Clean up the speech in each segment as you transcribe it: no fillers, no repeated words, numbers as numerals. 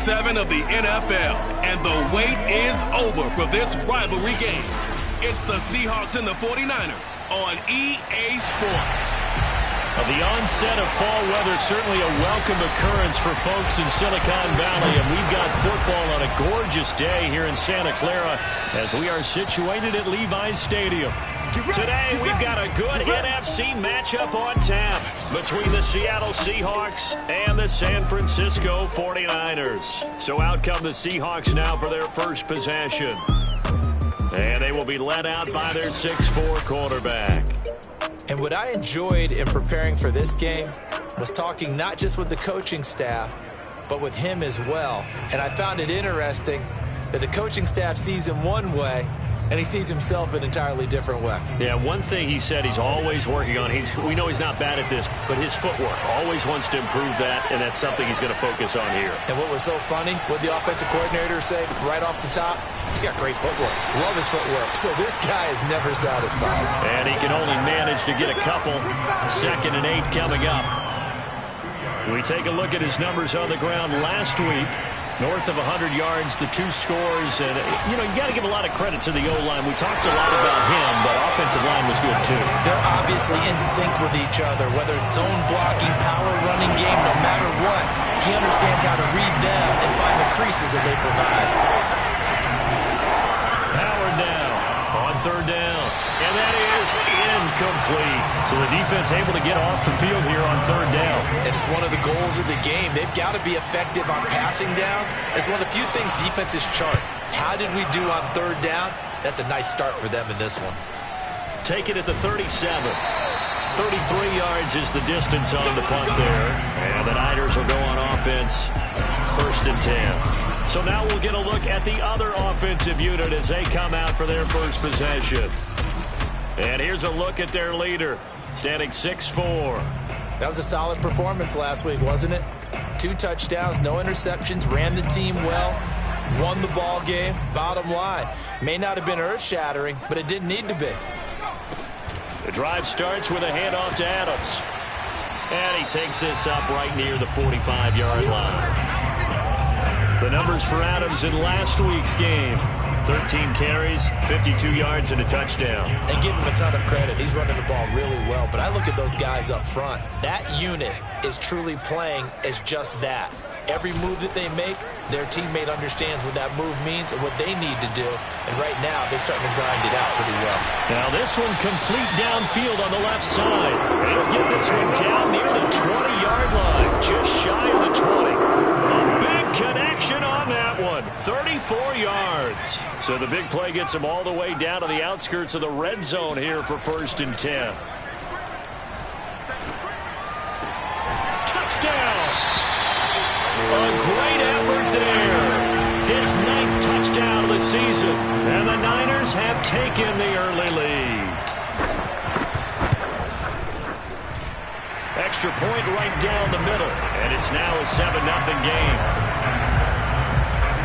7 of the NFL, and the wait is over for this rivalry game. It's the Seahawks and the 49ers on EA Sports. The onset of fall weather, certainly a welcome occurrence for folks in Silicon Valley, and we've got football on a gorgeous day here in Santa Clara as we are situated at Levi's Stadium. Today, we've got a good NFC matchup on tap between the Seattle Seahawks and the San Francisco 49ers. So out come the Seahawks now for their first possession. And they will be led out by their 6'4" quarterback. And what I enjoyed in preparing for this game was talking not just with the coaching staff, but with him as well. And I found it interesting that the coaching staff sees him one way, and he sees himself an entirely different way. Yeah, one thing he said he's always working on, we know he's not bad at this, but his footwork, always wants to improve that, and that's something he's going to focus on here. And what was so funny, what the offensive coordinator say right off the top, he's got great footwork. Love his footwork. So this guy is never satisfied. And he can only manage to get a couple. 2nd and 8 coming up. We take a look at his numbers on the ground last week. North of 100 yards, the 2 scores. And, you got to give a lot of credit to the O-line. We talked a lot about him, but offensive line was good, too. They're obviously in sync with each other, whether it's zone blocking, power running game, no matter what. He understands how to read them and find the creases that they provide. Howard now on 3rd down. And that is incomplete. So the defense able to get off the field here on 3rd down. And it's one of the goals of the game. They've got to be effective on passing downs. It's one of the few things defenses chart. How did we do on 3rd down? That's a nice start for them in this one. Take it at the 37. 33 yards is the distance on the punt there. And the Niners will go on offense. 1st and 10. So now we'll get a look at the other offensive unit as they come out for their first possession. And here's a look at their leader, standing 6'4". That was a solid performance last week, wasn't it? 2 touchdowns, no interceptions, ran the team well, won the ball game. Bottom line, may not have been earth-shattering, but it didn't need to be. The drive starts with a handoff to Adams. And he takes this up right near the 45-yard line. The numbers for Adams in last week's game. 13 carries, 52 yards, and a touchdown. And give him a ton of credit. He's running the ball really well. But I look at those guys up front. That unit is truly playing as just that. Every move that they make, their teammate understands what that move means and what they need to do. And right now, they're starting to grind it out pretty well. Now this one complete downfield on the left side. They'll get this one down near the 20-yard line, just shy of the 20. A big connection on that one, 34 yards. So the big play gets them all the way down to the outskirts of the red zone here for 1st and 10. Touchdown! A great effort there. His 9th touchdown of the season. And the Niners have taken the early lead. Extra point right down the middle. And it's now a 7-0 game.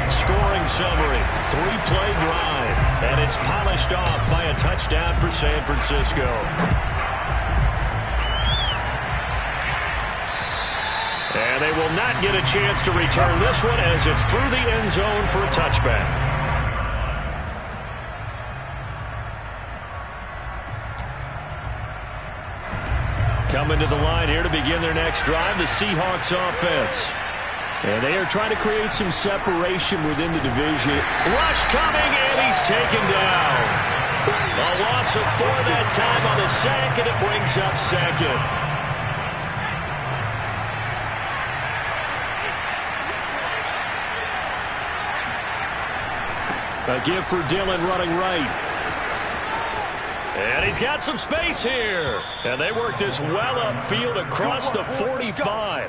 Scoring summary. 3-play drive. And it's polished off by a touchdown for San Francisco. And they will not get a chance to return this one as it's through the end zone for a touchback. Coming to the line here to begin their next drive, the Seahawks offense. And they are trying to create some separation within the division. Rush coming, and he's taken down. A loss of 4 that time on the sack, and it brings up 2nd. A give for Dillon running right. And he's got some space here. And they work this well upfield across the 45.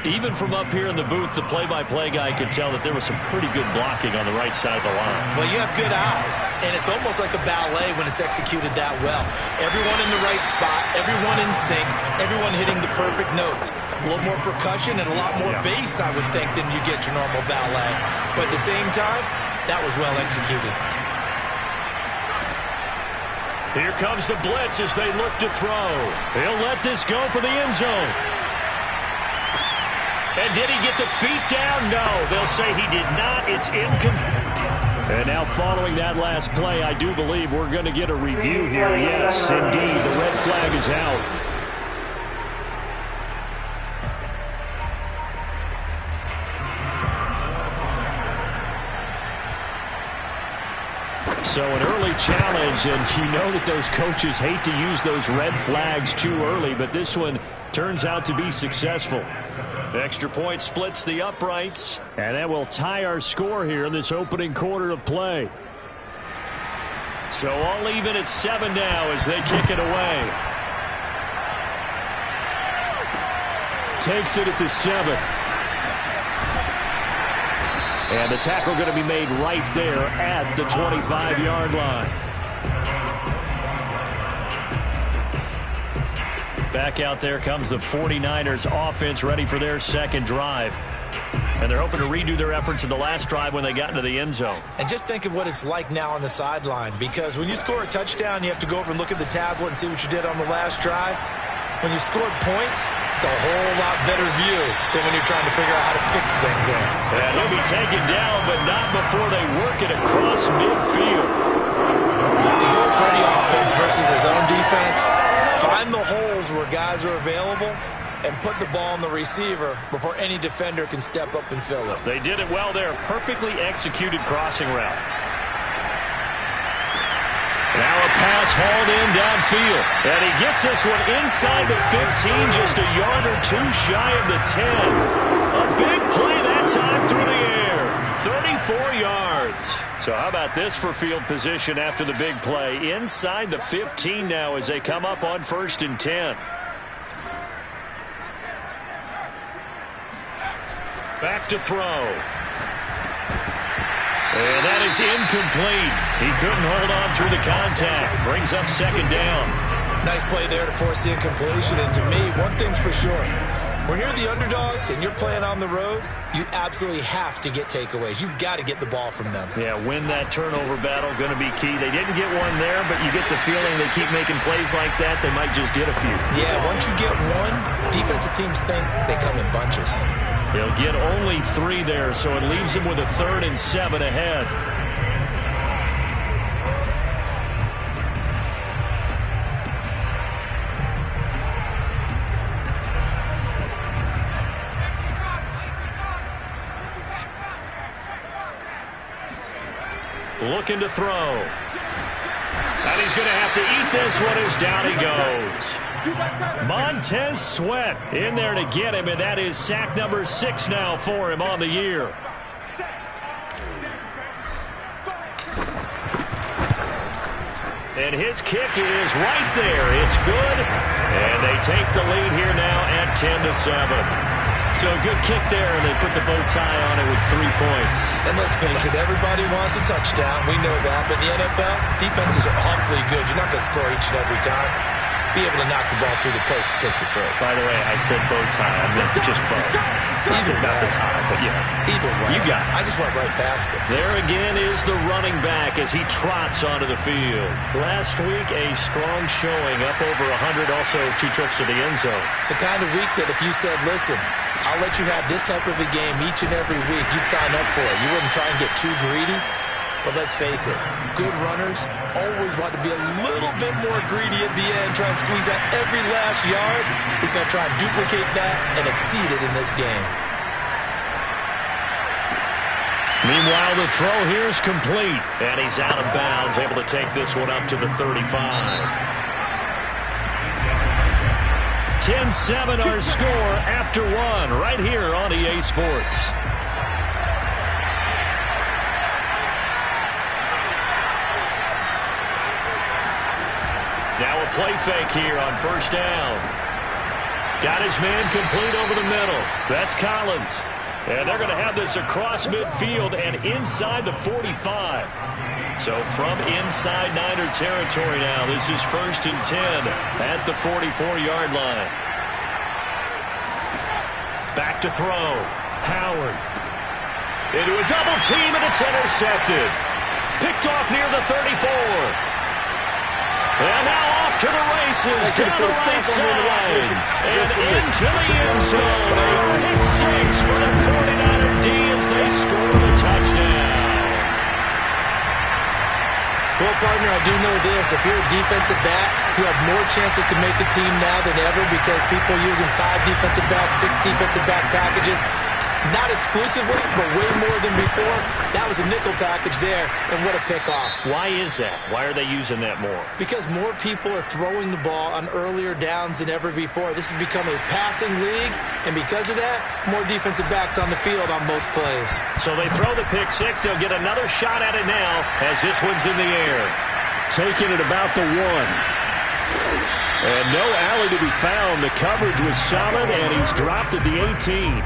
Even from up here in the booth, the play-by-play guy could tell that there was some pretty good blocking on the right side of the line. Well, you have good eyes, and it's almost like a ballet when it's executed that well. Everyone in the right spot, everyone in sync, everyone hitting the perfect notes. A little more percussion and a lot more bass, I would think, than you get your normal ballet. But at the same time, that was well executed. Here comes the blitz as they look to throw. He'll let this go for the end zone. And did he get the feet down? No, they'll say he did not. It's incomplete. And now following that last play, I do believe we're going to get a review here. Yes, indeed, the red flag is out. So an early challenge, and you know that those coaches hate to use those red flags too early, but this one turns out to be successful. The extra point splits the uprights, and that will tie our score here in this opening quarter of play. So all even at 7 now as they kick it away. Takes it at the 7. And the tackle going to be made right there at the 25-yard line. Back out there comes the 49ers offense ready for their second drive. And they're hoping to redo their efforts in the last drive when they got into the end zone. And just think of what it's like now on the sideline, because when you score a touchdown, you have to go over and look at the tablet and see what you did on the last drive. When you scored points, it's a whole lot better view than when you're trying to figure out how to fix things there. And he'll be taken down, but not before they work it across midfield. To do it for any offense versus his own defense, find the holes where guys are available and put the ball on the receiver before any defender can step up and fill it. They did it well there. Perfectly executed crossing route. Now a pass hauled in downfield. And he gets this one inside the 15, just a yard or two shy of the 10. A big play that time through the air. 34 yards. So how about this for field position after the big play? Inside the 15 now as they come up on 1st and 10. Back to throw. And that is incomplete. He couldn't hold on through the contact. Brings up 2nd down. Nice play there to force the incompletion. And to me, one thing's for sure. When you're the underdogs and you're playing on the road, you absolutely have to get takeaways. You've got to get the ball from them. Yeah, win that turnover battle, going to be key. They didn't get one there, but you get the feeling they keep making plays like that, they might just get a few. Yeah, once you get one, defensive teams think they come in bunches. They'll get only 3 there, so it leaves them with a 3rd and 7 ahead. Looking to throw. And he's going to have to eat this one as down he goes. Montez Sweat in there to get him, and that is sack number 6 now for him on the year. And his kick is right there. It's good, and they take the lead here now at 10-7. So a good kick there, and they put the bow tie on it with 3 points. And let's face it, everybody wants a touchdown. We know that. But in the NFL, defenses are awfully good. You're not going to score each and every time. Be able to knock the ball through the post and take the throw. By the way, I said bow tie. I meant just bow. Either not the tie, but yeah. Either way. You got it. I just went right past it. There again is the running back as he trots onto the field. Last week, a strong showing, up over 100, also 2 trips to the end zone. It's the kind of week that if you said, listen, I'll let you have this type of a game each and every week, you'd sign up for it. You wouldn't try and get too greedy. But let's face it, good runners always want to be a little bit more greedy at the end, try and squeeze out every last yard. He's going to try and duplicate that and exceed it in this game. Meanwhile, the throw here is complete, and he's out of bounds, able to take this one up to the 35. 10-7 our score after 1 right here on EA Sports. Now a play fake here on 1st down. Got his man complete over the middle. That's Collins. And they're going to have this across midfield and inside the 45. So from inside Niner territory now, this is 1st and 10 at the 44-yard line. Back to throw. Howard. Into a double team, and it's intercepted. Picked off near the 34. And now off to the races, down the right side, and into the end zone. A pick six for the 49er D as they score the touchdown. Well, partner, I do know this. If you're a defensive back, you have more chances to make a team now than ever because people are using 5 defensive backs, 6 defensive back packages. Not exclusively, but way more than before. That was a nickel package there, and what a pickoff. Why is that? Why are they using that more? Because more people are throwing the ball on earlier downs than ever before. This has become a passing league, and because of that, more defensive backs on the field on most plays. So they throw the pick six. They'll get another shot at it now as this one's in the air. Taking it about the 1. And no alley to be found. The coverage was solid, and he's dropped at the 18.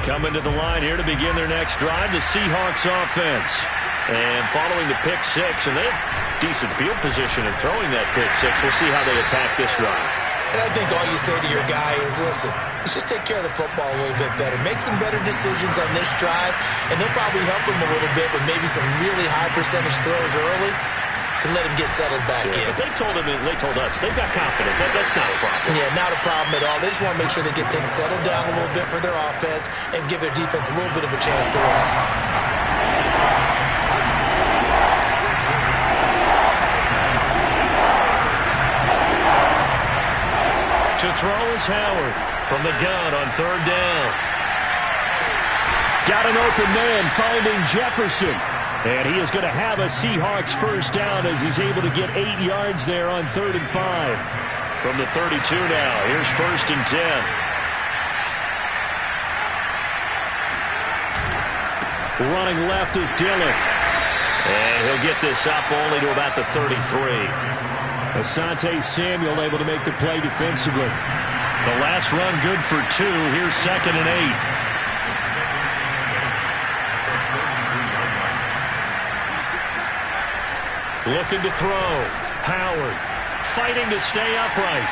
Coming to the line here to begin their next drive, the Seahawks offense. And following the pick six, and they have decent field position in throwing that pick six. We'll see how they attack this drive. And I think all you say to your guy is, listen, let's just take care of the football a little bit better. Make some better decisions on this drive, and they'll probably help him a little bit with maybe some really high percentage throws early to let him get settled back in. But they told us, they've got confidence. That's not a problem. Yeah, not a problem at all. They just want to make sure they get things settled down a little bit for their offense and give their defense a little bit of a chance to rest. To throw is Howard from the gun on 3rd down. Got an open man finding Jefferson. And he is going to have a Seahawks first down as he's able to get 8 yards there on 3rd and 5. From the 32 now, here's 1st and 10. Running left is Dillon. And he'll get this up only to about the 33. Asante Samuel able to make the play defensively. The last run good for 2. Here's 2nd and 8. Looking to throw. Howard fighting to stay upright.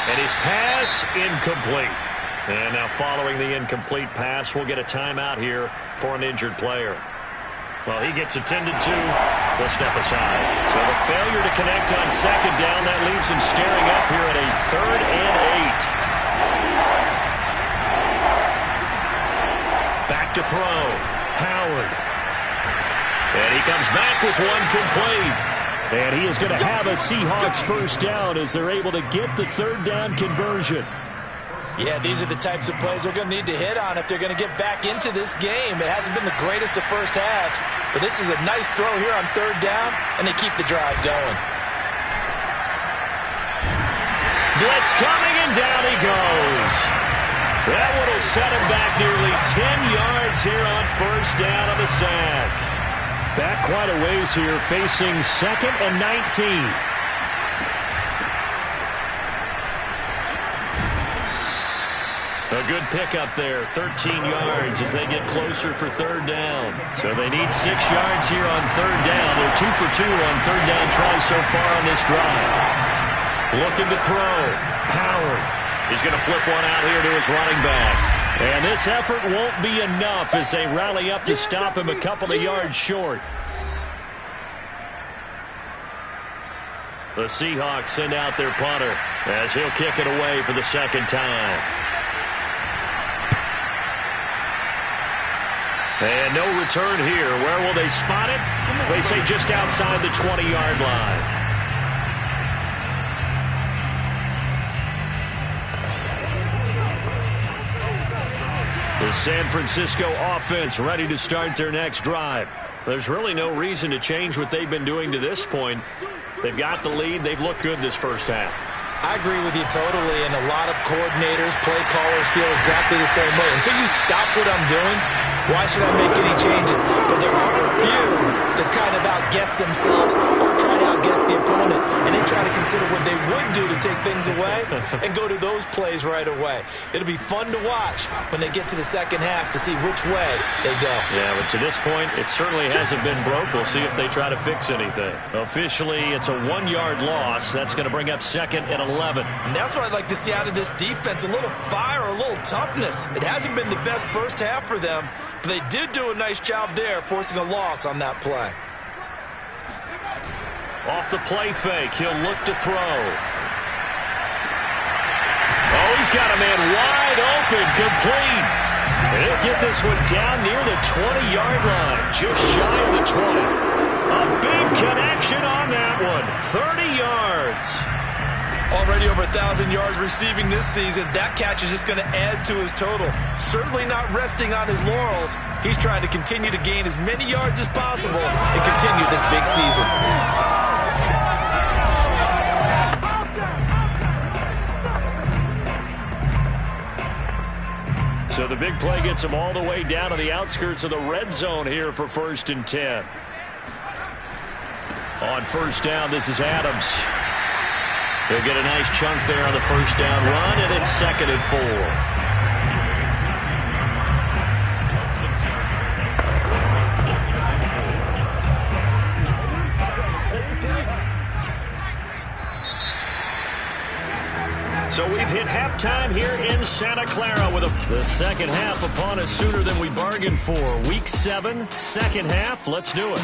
And his pass incomplete. And now following the incomplete pass, we'll get a timeout here for an injured player. Well, he gets attended to. We'll step aside. So the failure to connect on 2nd down, that leaves him staring up here at a 3rd and 8. Back to throw. Howard. And he comes back with one complete. And he is going to have a Seahawks first down as they're able to get the 3rd down conversion. Yeah, these are the types of plays they're going to need to hit on if they're going to get back into this game. It hasn't been the greatest of first halves, but this is a nice throw here on 3rd down, and they keep the drive going. Blitz coming, and down he goes. That one will set him back nearly 10 yards here on first down on the sack. Back quite a ways here, facing 2nd and 19. A good pickup there, 13 yards as they get closer for 3rd down. So they need 6 yards here on 3rd down. They're 2 for 2 on 3rd down tries so far on this drive. Looking to throw. Howard is going to flip one out here to his running back. And this effort won't be enough as they rally up to stop him a couple of yards short. The Seahawks send out their punter as he'll kick it away for the 2nd time. And no return here. Where will they spot it? They say just outside the 20-yard line. The San Francisco offense ready to start their next drive. There's really no reason to change what they've been doing to this point. They've got the lead. They've looked good this first half. I agree with you totally, and a lot of coordinators, play callers feel exactly the same way. Until you stop what I'm doing, why should I make any changes? But there are a few that kind of outguess themselves or try to outguess the opponent, and then try to consider what they would do to take things away and go to those plays right away. It'll be fun to watch when they get to the second half to see which way they go. Yeah, but to this point, it certainly hasn't been broke. We'll see if they try to fix anything. Officially, it's a 1-yard loss. That's going to bring up 2nd and 11. And that's what I'd like to see out of this defense, a little fire, a little toughness. It hasn't been the best first half for them, but they did do a nice job there, forcing a loss on that play. Off the play fake, he'll look to throw. Oh, he's got a man wide open, complete. And he'll get this one down near the 20-yard line, just shy of the 20. A big connection on that one, 30 yards. Already over 1,000 yards receiving this season. That catch is just going to add to his total. Certainly not resting on his laurels. He's trying to continue to gain as many yards as possible and continue this big season. So the big play gets him all the way down to the outskirts of the red zone here for 1st and 10. On 1st down, this is Adams. He'll get a nice chunk there on the 1st down run, and it's 2nd and 4. So we've hit halftime here in Santa Clara with the second half upon us sooner than we bargained for. Week 7, second half. Let's do it.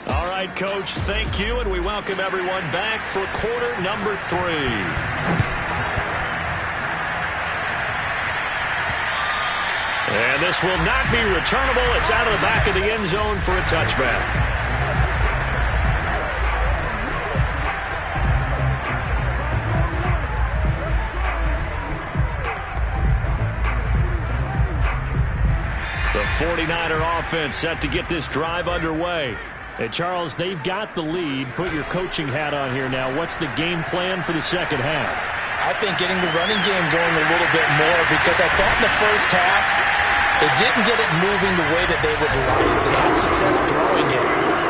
All right, Coach, thank you, and we welcome everyone back for quarter number 3. And this will not be returnable. It's out of the back of the end zone for a touchback. The 49er offense set to get this drive underway. Hey, Charles, they've got the lead. Put your coaching hat on here now. What's the game plan for the second half? I think getting the running game going a little bit more, because I thought in the first half it didn't get it moving the way that they would like. They had success throwing it.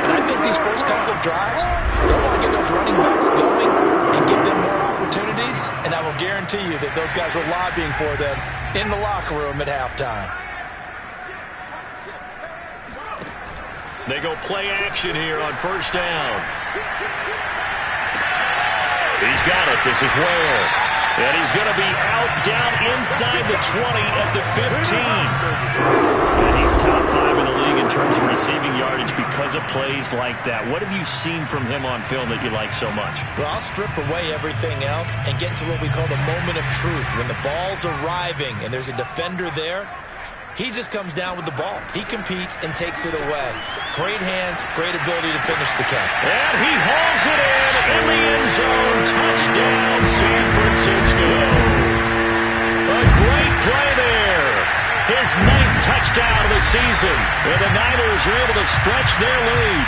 And I think these first couple of drives, they want to get those running backs going and give them more opportunities. And I will guarantee you that those guys were lobbying for them in the locker room at halftime. They go play action here on 1st down. He's got it. This is Ware. And he's going to be out down inside the 20 at the 15. And he's top 5 in the league in terms of receiving yardage because of plays like that. What have you seen from him on film that you like so much? Well, I'll strip away everything else and get to what we call the moment of truth. When the ball's arriving and there's a defender there, he just comes down with the ball. He competes and takes it away. Great hands, great ability to finish the catch. And he hauls it in the end zone. Touchdown, San Francisco. A great play there. His 9th touchdown of the season. And the Niners are able to stretch their lead.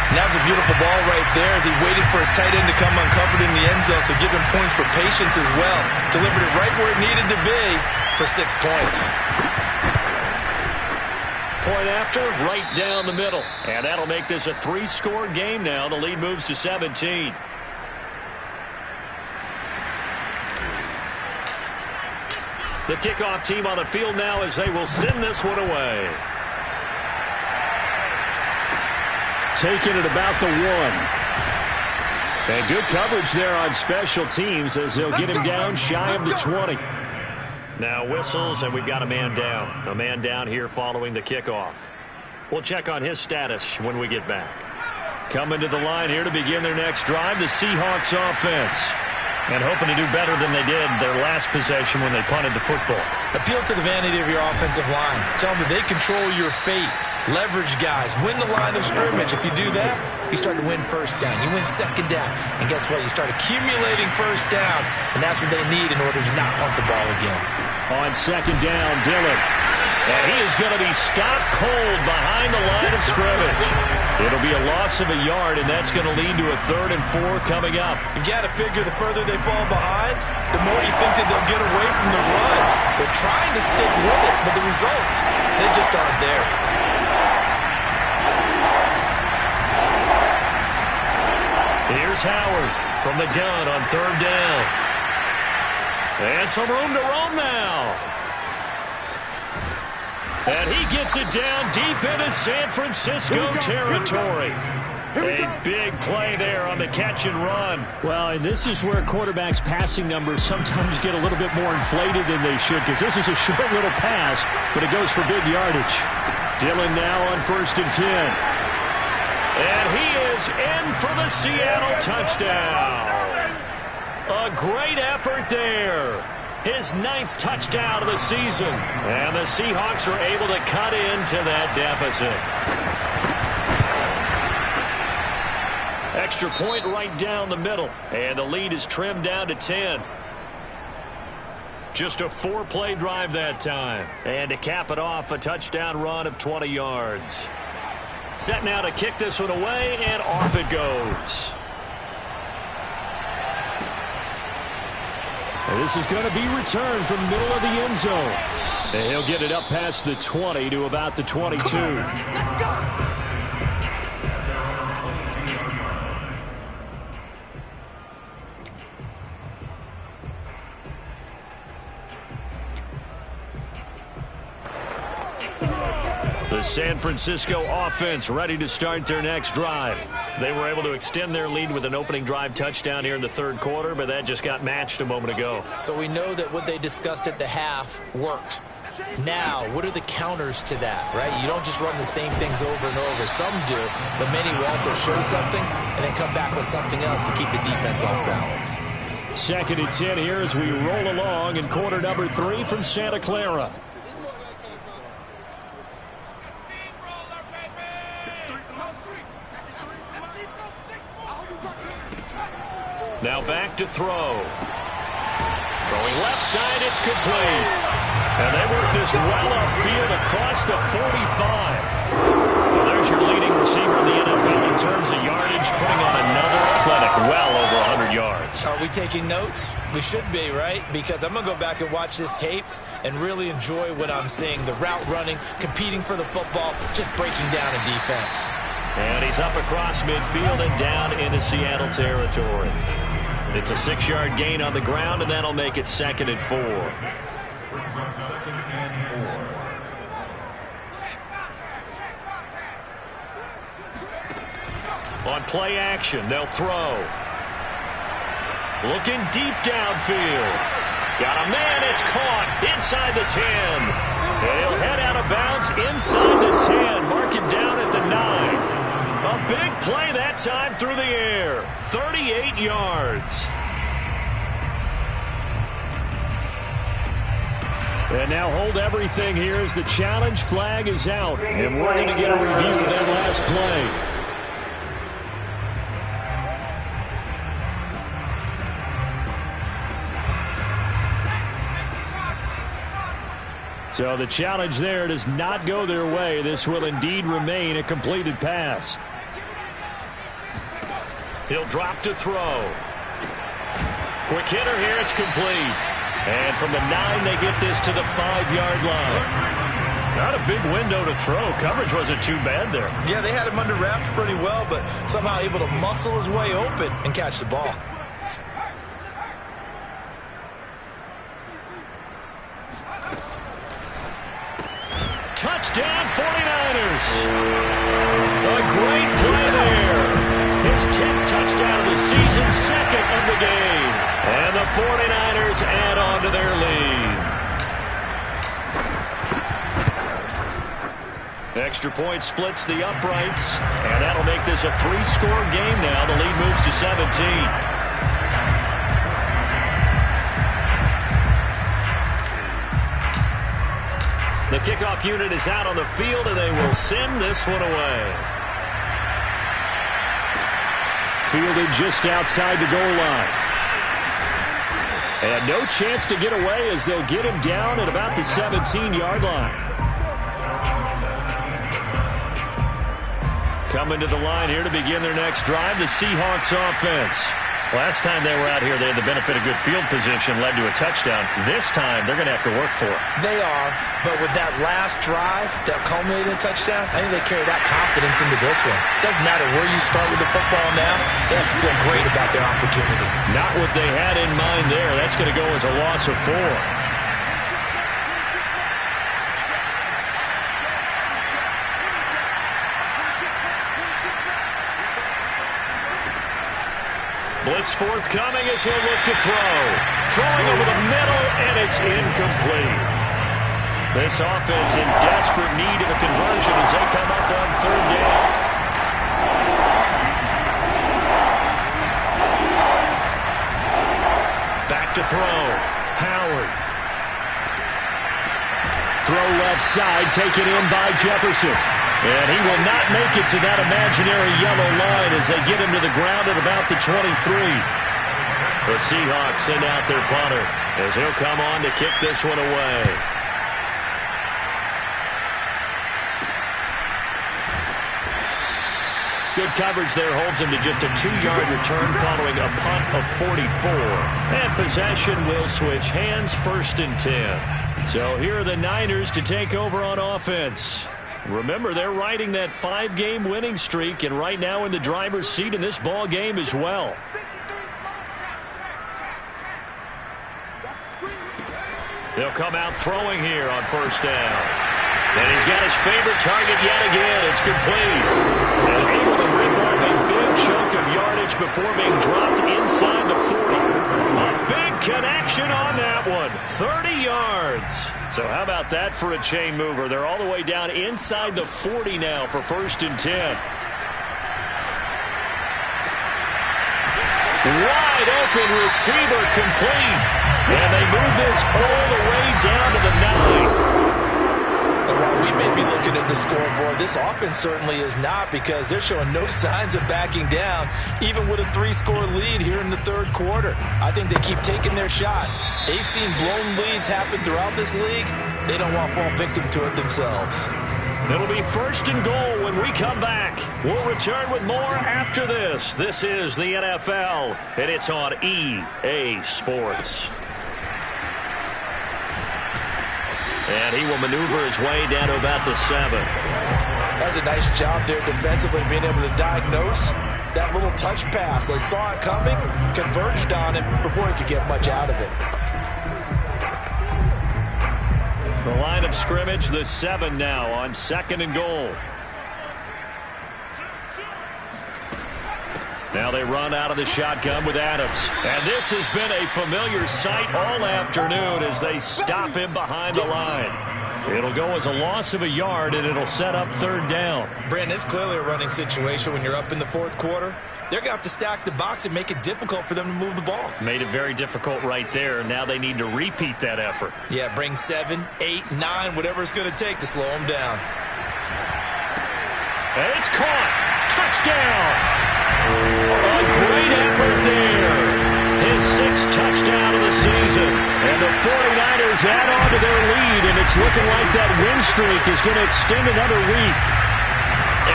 And that was a beautiful ball right there as he waited for his tight end to come uncovered in the end zone. So give him points for patience as well. Delivered it right where it needed to be for 6 points. Point after, right down the middle. And that'll make this a 3-score game now. The lead moves to 17. The kickoff team on the field now as they will send this one away. Taking it about the 1. And good coverage there on special teams as they'll get him down shy of the 20. Now whistles, and we've got a man down. A man down here following the kickoff. We'll check on his status when we get back. Coming to the line here to begin their next drive, the Seahawks offense. And hoping to do better than they did their last possession when they punted the football. Appeal to the vanity of your offensive line. Tell them that they control your fate. Leverage guys. Win the line of scrimmage. If you do that, you start to win 1st down. You win 2nd down. And guess what? You start accumulating 1st downs. And that's what they need in order to not punt the ball again. On 2nd down, Dillon. And he is going to be stopped cold behind the line of scrimmage. It'll be a loss of a yard, and that's going to lead to a 3rd and 4 coming up. You've got to figure the further they fall behind, the more you think that they'll get away from the run. They're trying to stick with it, but the results, they just aren't there. Here's Howard from the gun on 3rd down. And some room to roam now. And he gets it down deep into San Francisco territory. A big play there on the catch and run. Well, and this is where quarterbacks' passing numbers sometimes get a little bit more inflated than they should, because this is a short little pass, but it goes for big yardage. Dillon now on 1st and 10. And he is in for the Seattle touchdown. A great effort there. His 9th touchdown of the season. And the Seahawks are able to cut into that deficit. Extra point right down the middle. And the lead is trimmed down to 10. Just a 4-play drive that time. And to cap it off, a touchdown run of 20 yards. Set now to kick this one away, and off it goes. And this is going to be returned from the middle of the end zone. And he'll get it up past the 20 to about the 22. Let's go! The San Francisco offense ready to start their next drive. They were able to extend their lead with an opening drive touchdown here in the 3rd quarter, but that just got matched a moment ago. So we know that what they discussed at the half worked. Now, what are the counters to that, right? You don't just run the same things over and over. Some do, but many will also show something and then come back with something else to keep the defense off balance. 2nd and 10 here as we roll along in quarter number 3 from Santa Clara. Now back to throw. Throwing left side, it's complete. And they work this well upfield across the 45. Well, there's your leading receiver in the NFL in terms of yardage, putting on another clinic well over 100 yards. Are we taking notes? We should be, right? Because I'm going to go back and watch this tape and really enjoy what I'm seeing. The route running, competing for the football, just breaking down a defense. And he's up across midfield and down into Seattle territory. It's a 6-yard gain on the ground, and that'll make it 2nd and 4. On play action, they'll throw. Looking deep downfield. Got a man, it's caught inside the 10. And he'll head out of bounds inside the 10. Mark it down at the 9. A big play that time through the air. 38 yards. And now hold everything here as the challenge flag is out. And we're going to get a review of that last play. So the challenge there does not go their way. This will indeed remain a completed pass. He'll drop to throw. Quick hitter here, it's complete. And from the 9, they get this to the 5-yard line. Not a big window to throw. Coverage wasn't too bad there. Yeah, they had him under wraps pretty well, but somehow able to muscle his way open and catch the ball. Touchdown 49ers. A great play there. His 10th touchdown of the season, 2nd of the game. And the 49ers add on to their lead. Extra point splits the uprights. And that'll make this a 3-score game now. The lead moves to 17. The kickoff unit is out on the field, and they will send this one away. Fielded just outside the goal line. And no chance to get away as they'll get him down at about the 17-yard line. Coming to the line here to begin their next drive, the Seahawks offense. Last time they were out here, they had the benefit of good field position, led to a touchdown. This time, they're going to have to work for it. They are, but with that last drive that culminated in a touchdown, I think they carry that confidence into this one. Doesn't matter where you start with the football now, they have to feel great about their opportunity. Not what they had in mind there. That's going to go as a loss of 4. Blitz forthcoming as he'll look to throw. Throwing over the middle, and it's incomplete. This offense in desperate need of a conversion as they come up on 3rd down. to throw. Howard. Throw left side, taken in by Jefferson. And he will not make it to that imaginary yellow line as they get him to the ground at about the 23. The Seahawks send out their punter as he'll come on to kick this one away. Good coverage there holds him to just a 2-yard return following a punt of 44. And possession will switch hands, 1st and 10. So here are the Niners to take over on offense. Remember, they're riding that 5-game winning streak, and right now in the driver's seat in this ball game as well. They'll come out throwing here on 1st down. And he's got his favorite target yet again. It's complete. And able to rip off a big chunk of yardage before being dropped inside the 40. A big connection on that one. 30 yards. So how about that for a chain mover? They're all the way down inside the 40 now for 1st and 10. Wide open receiver complete. And they move this all the way down to the 9. And while we may be looking at the scoreboard, this offense certainly is not, because they're showing no signs of backing down, even with a 3-score lead here in the 3rd quarter. I think they keep taking their shots. They've seen blown leads happen throughout this league. They don't want to fall victim to it themselves. It'll be 1st and goal when we come back. We'll return with more after this. This is the NFL, and it's on EA Sports. And he will maneuver his way down to about the 7. That's a nice job there defensively, being able to diagnose that little touch pass. They saw it coming, converged on it before he could get much out of it. The line of scrimmage, the 7 now on 2nd and goal. Now they run out of the shotgun with Adams. And this has been a familiar sight all afternoon as they stop him behind the line. It'll go as a loss of a yard, and it'll set up 3rd down. Brandon, it's clearly a running situation when you're up in the 4th quarter. They're going to have to stack the box and make it difficult for them to move the ball. Made it very difficult right there. Now they need to repeat that effort. Yeah, bring 7, 8, 9, whatever it's going to take to slow them down. And it's caught. Touchdown. A great effort there. His 6th touchdown of the season. And the 49ers add on to their lead, and it's looking like that win streak is going to extend another week.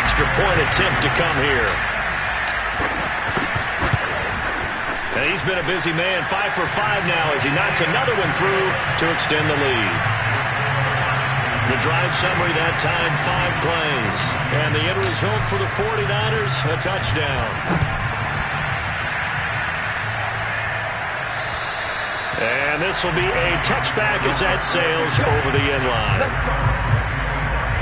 Extra point attempt to come here. And he's been a busy man, 5 for 5 now as he knocks another one through to extend the lead. The drive summary that time, 5 plays. And the end result for the 49ers, a touchdown. And this will be a touchback as that sails over the end line.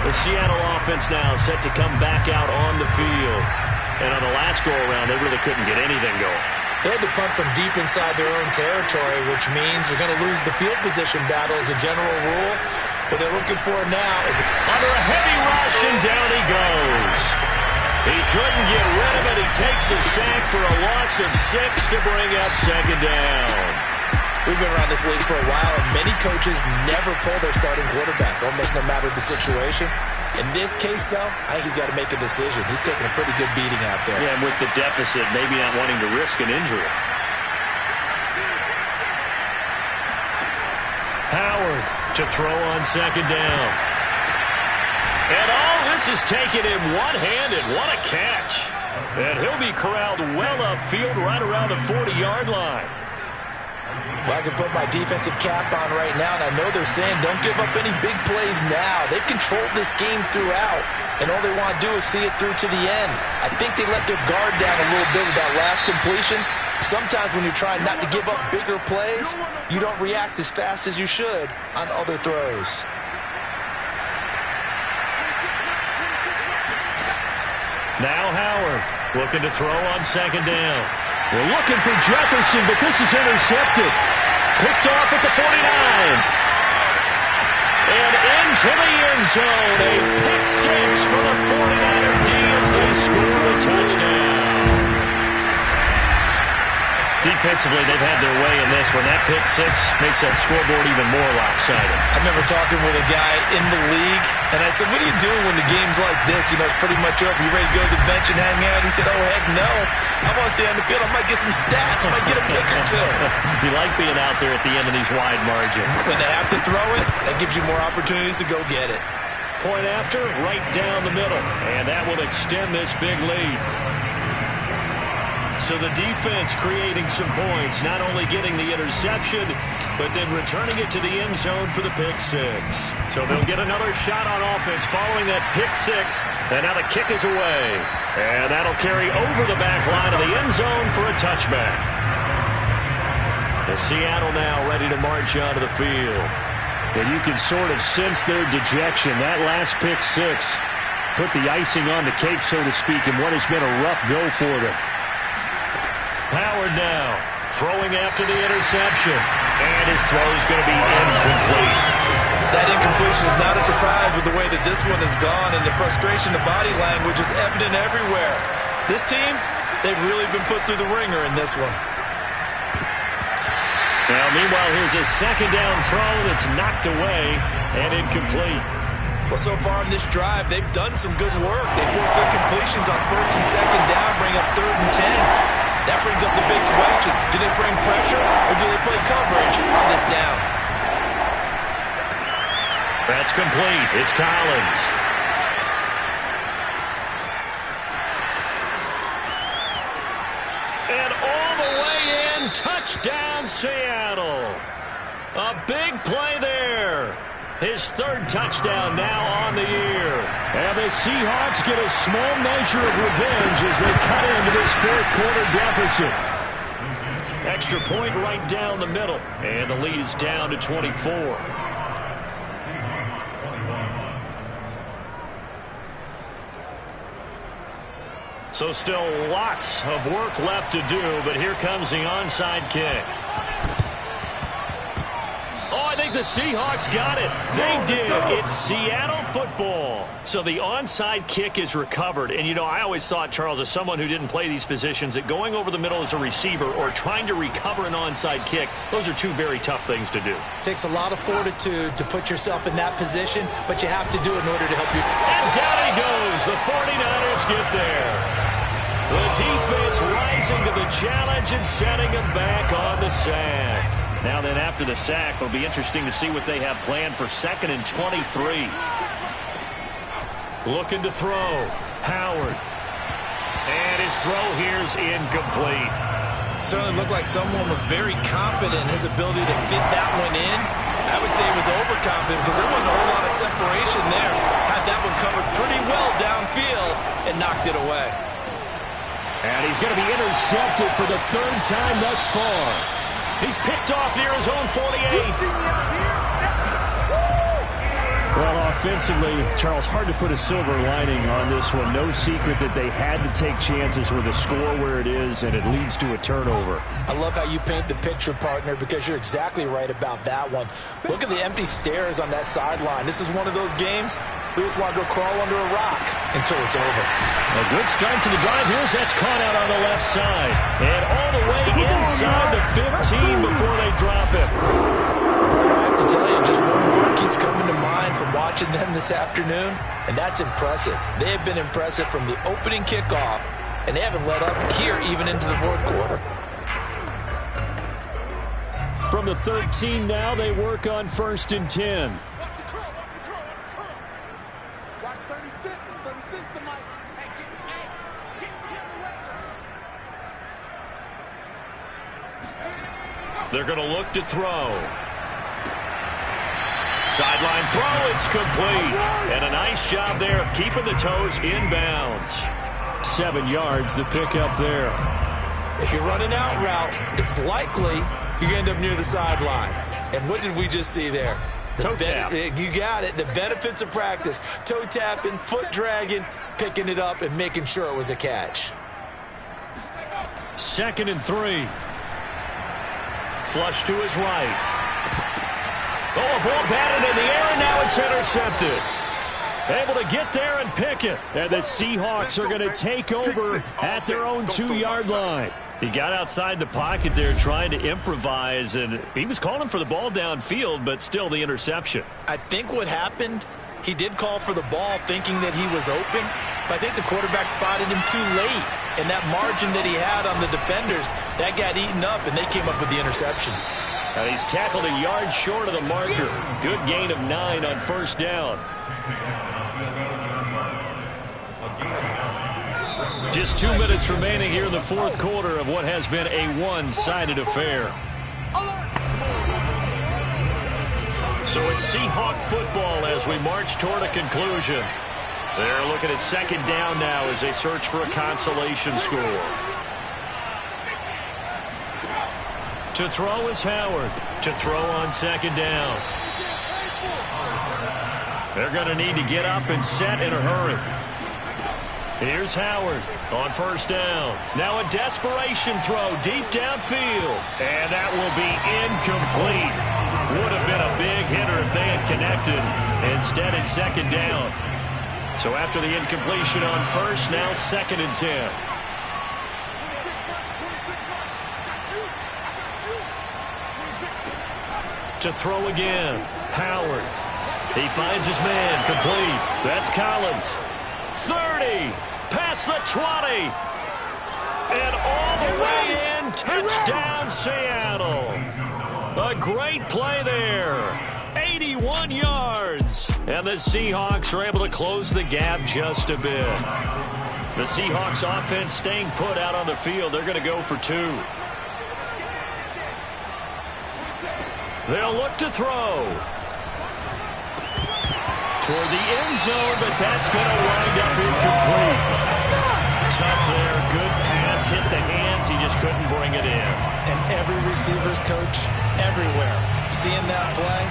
The Seattle offense now set to come back out on the field. And on the last go-around, they really couldn't get anything going. They had to punt from deep inside their own territory, which means they're going to lose the field position battle as a general rule. What they're looking for now is under a heavy rush, and down he goes. He couldn't get rid of it. He takes a sack for a loss of 6 to bring up 2nd down. We've been around this league for a while, and many coaches never pull their starting quarterback, almost no matter the situation. In this case, though, I think he's got to make a decision. He's taking a pretty good beating out there. Yeah, and with the deficit, maybe not wanting to risk an injury. Howard to throw on 2nd down. And all this is taken in one-handed. What a catch. And he'll be corralled well upfield right around the 40-yard line. Well, I can put my defensive cap on right now, and I know they're saying don't give up any big plays now. They've controlled this game throughout, and all they want to do is see it through to the end. I think they let their guard down a little bit with that last completion. Sometimes when you're trying not to give up bigger plays, you don't react as fast as you should on other throws. Now Howard looking to throw on 2nd down. We're looking for Jefferson, but this is intercepted. Picked off at the 49. And into the end zone. A pick 6 for the 49er D as they score a touchdown. Defensively, they've had their way in this one. That pick six makes that scoreboard even more lopsided. I remember talking with a guy in the league, and I said, what are you doing when the game's like this? You know, it's pretty much over. You ready to go to the bench and hang out? He said, oh, heck no. I want to stay on the field. I might get some stats. I might get a pick or two. You like being out there at the end of these wide margins. When they have to throw it, that gives you more opportunities to go get it. Point after, right down the middle. And that will extend this big lead. So the defense creating some points, not only getting the interception, but then returning it to the end zone for the pick six. So they'll get another shot on offense following that pick six. And now the kick is away. And that'll carry over the back line of the end zone for a touchback. And Seattle now ready to march onto the field. And you can sort of sense their dejection. That last pick six put the icing on the cake, so to speak, in what has been a rough go for them. Howard now throwing after the interception. And his throw is going to be incomplete. That incompletion is not a surprise with the way that this one has gone, and the frustration, the body language is evident everywhere. This team, they've really been put through the ringer in this one. Now, meanwhile, here's a second down throw that's knocked away and incomplete. Well, so far in this drive, they've done some good work. They forced their completions on first and second down, bring up 3rd and 10. That brings up the big question. Do they bring pressure or do they play coverage on this down? That's complete. It's Collins. And all the way in, touchdown Seattle. A big play there. His 3rd touchdown now on the year. And the Seahawks get a small measure of revenge as they cut into this 4th quarter deficit. Extra point right down the middle. And the lead is down to 24. So still lots of work left to do, but here comes the onside kick. I think the Seahawks got it. They did. It's Seattle football. So the onside kick is recovered. And, you know, I always thought, Charles, as someone who didn't play these positions, that going over the middle as a receiver or trying to recover an onside kick, those are two very tough things to do. Takes a lot of fortitude to put yourself in that position, but you have to do it in order to help you. And down he goes. The 49ers get there. The defense rising to the challenge and setting him back on the sack. Now then, after the sack, it'll be interesting to see what they have planned for 2nd and 23. Looking to throw. Howard. And his throw here's incomplete. Certainly looked like someone was very confident in his ability to fit that one in. I would say he was overconfident because there wasn't a whole lot of separation there. Had that one covered pretty well downfield and knocked it away. And he's going to be intercepted for the 3rd time thus far. He's picked off near his own 48. Well, offensively, Charles, hard to put a silver lining on this one. No secret that they had to take chances with a score where it is, and it leads to a turnover. I love how you paint the picture, partner, because you're exactly right about that one. Look at the empty stares on that sideline. This is one of those games we just want to go crawl under a rock until it's over. A good start to the drive. Here's that's caught out on the left side. And all the way inside the 15 before they drop it. I have to tell you, just one word keeps coming to mind from watching them this afternoon, and that's impressive. They have been impressive from the opening kickoff, and they haven't let up here even into the 4th quarter. From the 13 now, they work on 1st and 10. Watch 36. 36 to Mike. Hey, get the way. They're going to look to throw. Sideline throw, it's complete. And a nice job there of keeping the toes inbounds. 7 yards, the pickup there. If you're running out route, it's likely you're going to end up near the sideline. And what did we just see there? Toe tap. You got it. The benefits of practice. Toe tapping, foot dragging, picking it up, and making sure it was a catch. 2nd and 3. Flush to his right. Oh, a ball batted in the air, and now it's intercepted. Able to get there and pick it. And the Seahawks are going to take over at their own 2-yard line. He got outside the pocket there trying to improvise, and he was calling for the ball downfield, but still the interception. I think what happened, he did call for the ball thinking that he was open, but I think the quarterback spotted him too late. And that margin that he had on the defenders, that got eaten up, and they came up with the interception. And he's tackled a yard short of the marker. Good gain of 9 on first down. Just 2 minutes remaining here in the fourth quarter of what has been a one-sided affair. So it's Seahawk football as we march toward a conclusion. They're looking at second down now as they search for a consolation score. To throw is Howard. To throw on second down. They're going to need to get up and set in a hurry. Here's Howard on first down. Now a desperation throw deep downfield. And that will be incomplete. Would have been a big hitter if they had connected. Instead, it's second down. So after the incompletion on first, now second and 10. To throw again, Howard. He finds his man, complete. That's Collins. 30, past the 20. And all the way in, touchdown Seattle. A great play there. 81 yards. And the Seahawks are able to close the gap just a bit. The Seahawks offense staying put out on the field. They're going to go for 2. They'll look to throw. Toward the end zone, but that's going to wind up incomplete. Tough there. Good pass. Hit the hands. He just couldn't bring it in. And every receiver's coach everywhere seeing that play.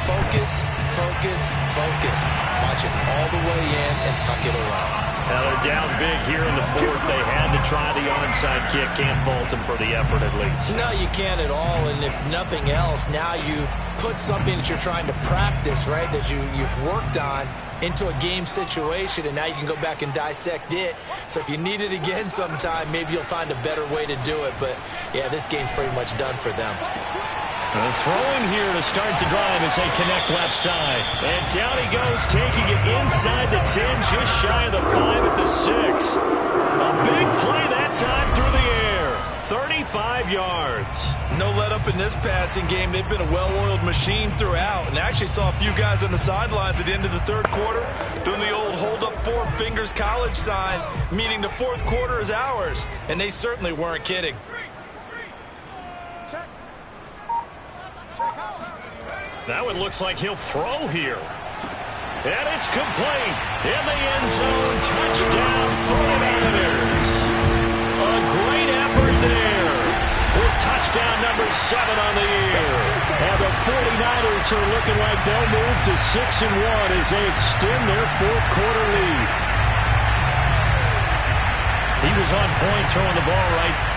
Focus, focus, focus. Watch it all the way in and tuck it away. Now they're down big here in the fourth. They had to try the onside kick. Can't fault them for the effort at least. No, you can't at all. And if nothing else, now you've put something that you're trying to practice, right, that you've worked on into a game situation, and now you can go back and dissect it. So if you need it again sometime, maybe you'll find a better way to do it. But, yeah, this game's pretty much done for them. Throwing here to start the drive as they connect left side. And down he goes, taking it inside the 10, just shy of the 5 at the 6. A big play that time through the air. 35 yards. No let up in this passing game. They've been a well-oiled machine throughout. And I actually saw a few guys on the sidelines at the end of the third quarter doing the old hold up 4 fingers college sign, meaning the fourth quarter is ours. And they certainly weren't kidding. Now it looks like he'll throw here. And it's complete. In the end zone, touchdown 49ers. A great effort there. With touchdown number 7 on the year. And the 49ers are looking like they'll move to 6-1 as they extend their fourth quarter lead. He was on point throwing the ball right.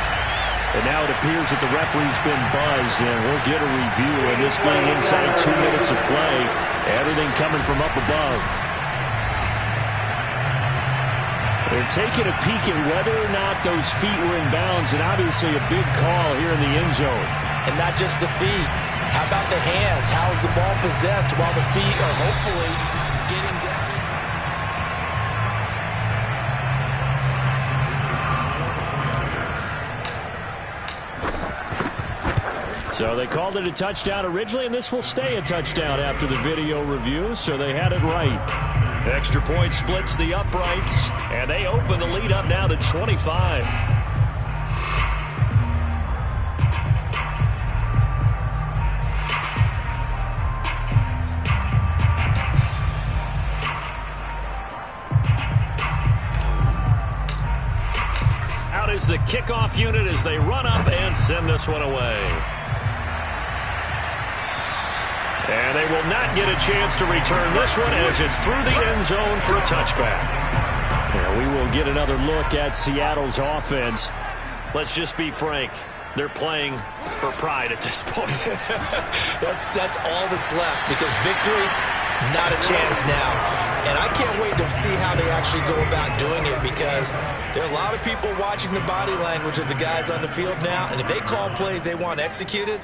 And now it appears that the referee's been buzzed, and we'll get a review of this being inside 2 minutes of play. Everything coming from up above. They're taking a peek at whether or not those feet were in bounds, and obviously a big call here in the end zone. And not just the feet. How about the hands? How is the ball possessed while the feet are hopefully getting down? So they called it a touchdown originally, and this will stay a touchdown after the video review, so they had it right. Extra point splits the uprights, and they open the lead up now to 25. Out is the kickoff unit as they run up and send this one away. And they will not get a chance to return this one as it's through the end zone for a touchback. And we will get another look at Seattle's offense. Let's just be frank. They're playing for pride at this point. That's all that's left, because victory Not a chance now. And I can't wait to see how they actually go about doing it, because there are a lot of people watching the body language of the guys on the field now, and if they call plays they want executed,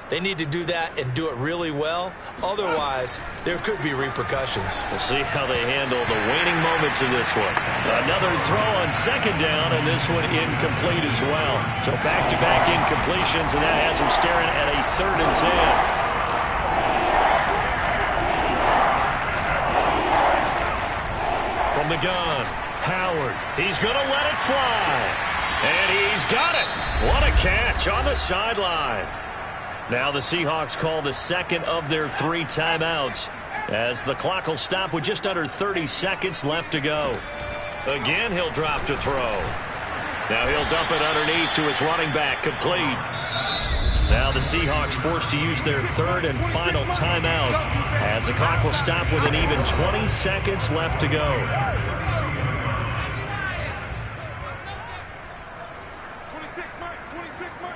they need to do that and do it really well. Otherwise, there could be repercussions. We'll see how they handle the waning moments of this one. Another throw on second down, and this one incomplete as well. So back-to-back incompletions, and that has them staring at a 3rd and 10. From the gun, Howard. He's going to let it fly. And he's got it. What a catch on the sideline. Now the Seahawks call the second of their 3 timeouts, as the clock will stop with just under 30 seconds left to go. Again, he'll drop to throw. Now he'll dump it underneath to his running back, complete. Now the Seahawks forced to use their 3rd and final timeout, as the clock will stop with an even 20 seconds left to go. 26, Mike. 26, Mike.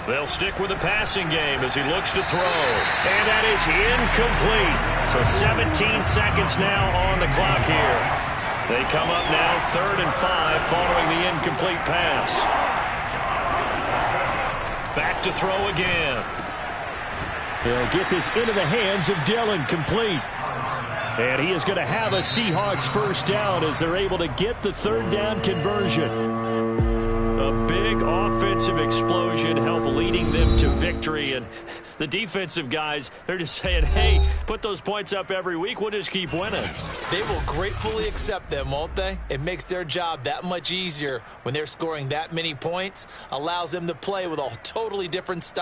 They'll stick with the passing game as he looks to throw. And that is incomplete. So 17 seconds now on the clock here. They come up now 3rd and 5 following the incomplete pass. Back to throw again. They'll get this into the hands of Dillon, complete. And he is going to have a Seahawks first down as they're able to get the 3rd down conversion. A big offensive explosion helped leading them to victory. And the defensive guys, they're just saying, hey, put those points up every week. We'll just keep winning. They will gratefully accept them, won't they? It makes their job that much easier when they're scoring that many points. Allows them to play with a totally different style.